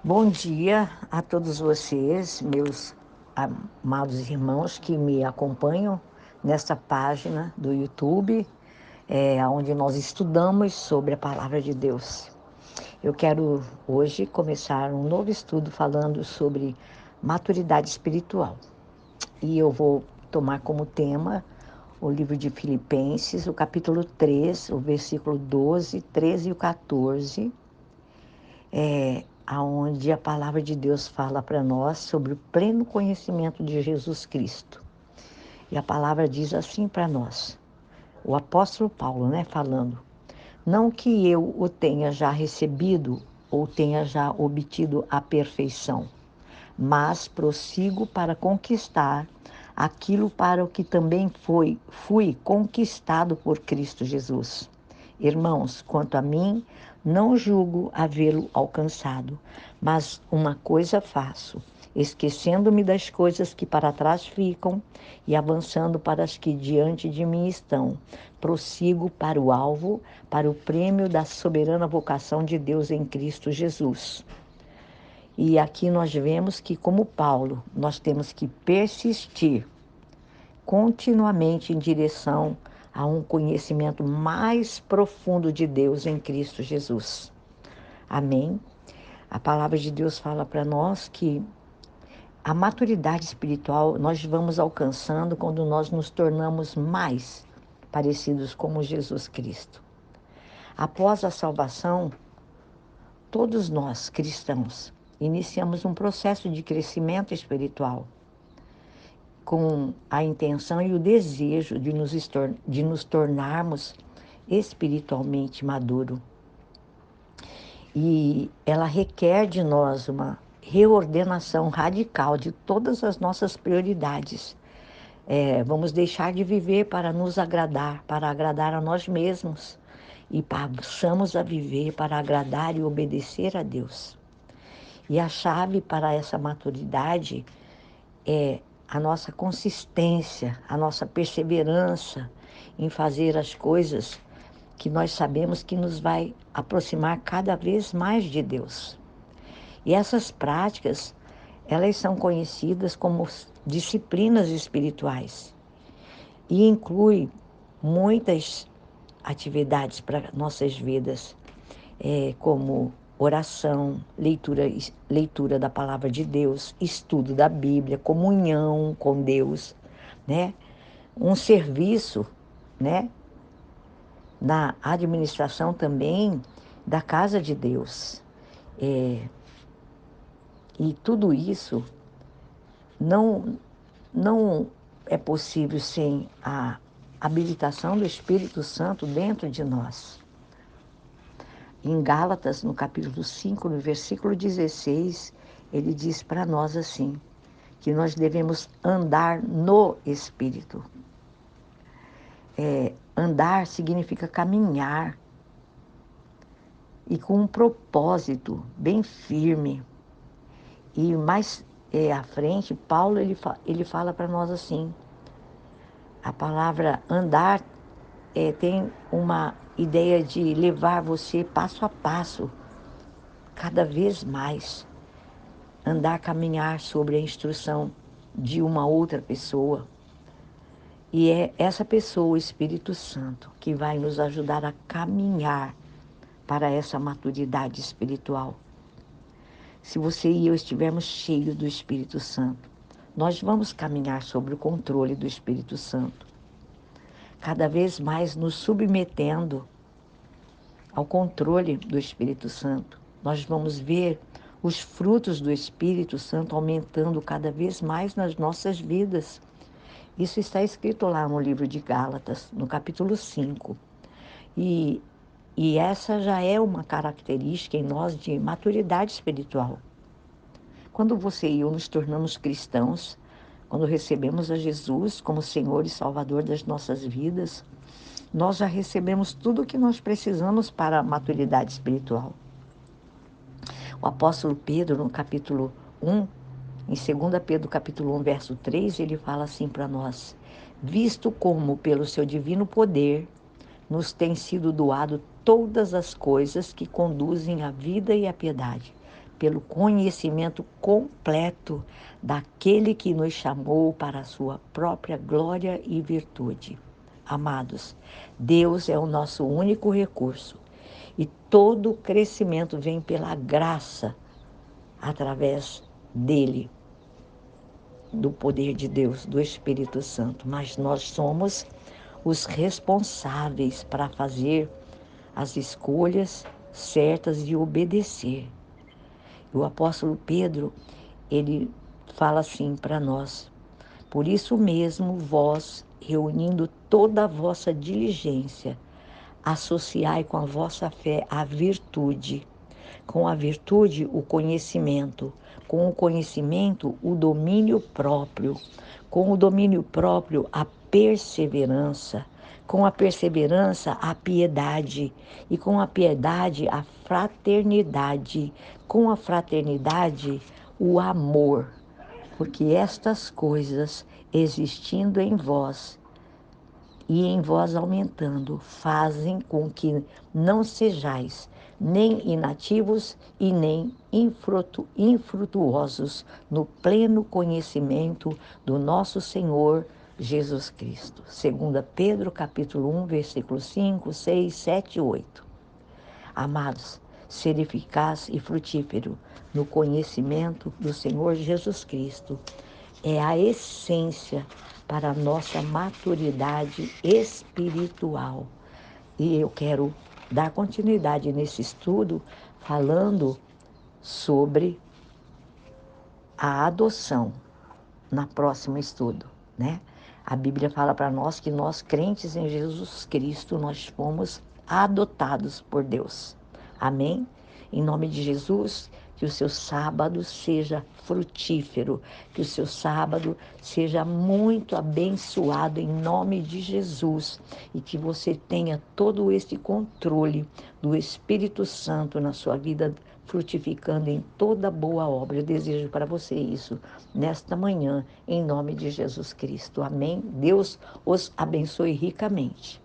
Bom dia a todos vocês, meus amados irmãos que me acompanham nesta página do YouTube, onde nós estudamos sobre a Palavra de Deus. Eu quero hoje começar um novo estudo falando sobre maturidade espiritual. E eu vou tomar como tema o livro de Filipenses, o capítulo 3, o versículo 12, 13 e o 14, aonde a palavra de Deus fala para nós sobre o pleno conhecimento de Jesus Cristo. E a palavra diz assim para nós, o apóstolo Paulo, falando: não que eu o tenha já recebido ou tenha já obtido a perfeição, mas prossigo para conquistar aquilo para o que também fui conquistado por Cristo Jesus. Irmãos, quanto a mim, não julgo havê-lo alcançado, mas uma coisa faço, esquecendo-me das coisas que para trás ficam e avançando para as que diante de mim estão, prossigo para o alvo, para o prêmio da soberana vocação de Deus em Cristo Jesus. E aqui nós vemos que, como Paulo, nós temos que persistir continuamente em direção a um conhecimento mais profundo de Deus em Cristo Jesus. Amém? A palavra de Deus fala para nós que a maturidade espiritual nós vamos alcançando quando nós nos tornamos mais parecidos com Jesus Cristo. Após a salvação, todos nós, cristãos, iniciamos um processo de crescimento espiritual, com a intenção e o desejo de nos tornarmos espiritualmente maduros. E ela requer de nós uma reordenação radical de todas as nossas prioridades. Vamos deixar de viver para nos agradar, para agradar a nós mesmos, e passamos a viver para agradar e obedecer a Deus. E a chave para essa maturidade é a nossa consistência, a nossa perseverança em fazer as coisas que nós sabemos que nos vai aproximar cada vez mais de Deus. E essas práticas, elas são conhecidas como disciplinas espirituais e inclui muitas atividades para nossas vidas, como oração, leitura da palavra de Deus, estudo da Bíblia, comunhão com Deus, um serviço, na administração também da casa de Deus. E tudo isso não é possível sem a habilitação do Espírito Santo dentro de nós. Em Gálatas, no capítulo 5, no versículo 16, ele diz para nós assim, que nós devemos andar no Espírito. Andar significa caminhar, e com um propósito bem firme. E mais à frente, Paulo ele fala para nós assim, a palavra andar tem uma ideia de levar você passo a passo, cada vez mais. Andar, caminhar sobre a instrução de uma outra pessoa. E é essa pessoa, o Espírito Santo, que vai nos ajudar a caminhar para essa maturidade espiritual. Se você e eu estivermos cheios do Espírito Santo, nós vamos caminhar sobre o controle do Espírito Santo, cada vez mais nos submetendo ao controle do Espírito Santo. Nós vamos ver os frutos do Espírito Santo aumentando cada vez mais nas nossas vidas. Isso está escrito lá no livro de Gálatas, no capítulo 5. E essa já é uma característica em nós de maturidade espiritual. Quando você e eu nos tornamos cristãos, quando recebemos a Jesus como Senhor e Salvador das nossas vidas, nós já recebemos tudo o que nós precisamos para a maturidade espiritual. O apóstolo Pedro, no capítulo 1, em 2 Pedro capítulo 1, verso 3, ele fala assim para nós: visto como pelo seu divino poder nos tem sido doado todas as coisas que conduzem à vida e à piedade, pelo conhecimento completo daquele que nos chamou para a sua própria glória e virtude. Amados, Deus é o nosso único recurso e todo o crescimento vem pela graça, através dele, do poder de Deus, do Espírito Santo. Mas nós somos os responsáveis para fazer as escolhas certas e obedecer. O apóstolo Pedro, ele fala assim para nós: por isso mesmo, vós, reunindo toda a vossa diligência, associai com a vossa fé a virtude, com a virtude o conhecimento, com o conhecimento o domínio próprio, com o domínio próprio a perseverança, com a perseverança a piedade e com a piedade a fraternidade, com a fraternidade o amor, porque estas coisas existindo em vós e em vós aumentando, fazem com que não sejais nem inativos e nem infrutuosos no pleno conhecimento do nosso Senhor Jesus Cristo. 2 Pedro, capítulo 1, versículos 5, 6, 7 e 8. Amados, ser eficaz e frutífero no conhecimento do Senhor Jesus Cristo é a essência para a nossa maturidade espiritual. E eu quero dar continuidade nesse estudo falando sobre a adoção na próximo estudo, né? A Bíblia fala para nós que nós, crentes em Jesus Cristo, nós fomos adotados por Deus. Amém? Em nome de Jesus, que o seu sábado seja frutífero, que o seu sábado seja muito abençoado em nome de Jesus e que você tenha todo esse controle do Espírito Santo na sua vida, frutificando em toda boa obra. Eu desejo para você isso nesta manhã, em nome de Jesus Cristo. Amém? Deus os abençoe ricamente.